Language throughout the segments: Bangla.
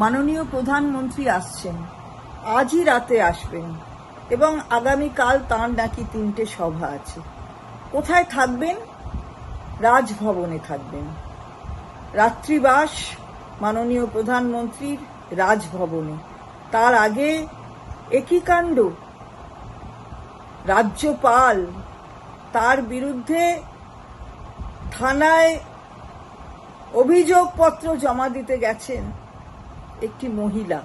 মাননীয় প্রধানমন্ত্রী আসছেন, আজই রাতে আসবেন এবং আগামীকাল তাঁর নাকি 3টে সভা আছে। কোথায় থাকবেন? রাজভবনে থাকবেন। রাত্রিবাস মাননীয় প্রধানমন্ত্রীর রাজভবনে। তার আগে একই কাণ্ড, রাজ্যপাল তার বিরুদ্ধে থানায় অভিযোগপত্র জমা দিতে গেছেন একটি মহিলা,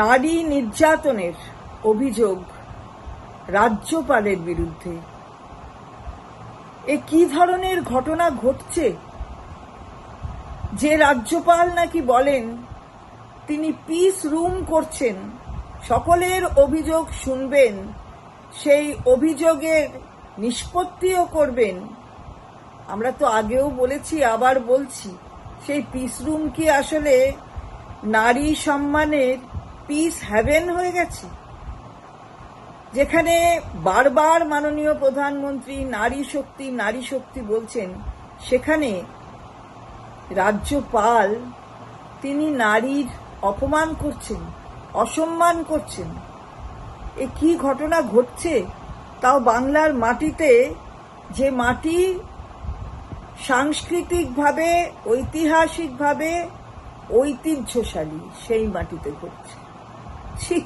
নারী নির্যাতনের অভিযোগ রাজ্যপালের বিরুদ্ধে। এ কি ধরনের ঘটনা ঘটছে? যে রাজ্যপাল নাকি বলেন তিনি পিস রুম করছেন, সকলের অভিযোগ শুনবেন, সেই অভিযোগের নিষ্পত্তিও করবেন। আমরা তো আগেও বলেছি, আবার বলছি, সেই পিস রুম কি আসলে নারী সম্মানের পিস হ্যাভেন হয়ে গেছে, যেখানে বারবার মাননীয় প্রধানমন্ত্রী নারী শক্তি বলছেন, সেখানে রাজ্যপাল তিনি নারীর অপমান করছেন, অসম্মান করছেন। এ কি ঘটনা ঘটছে? তাও বাংলার মাটিতে, যে মাটি সাংস্কৃতিকভাবে ঐতিহাসিকভাবে ঐতিহ্যশালী, সেই মাটিতে ঘটছে। ছি।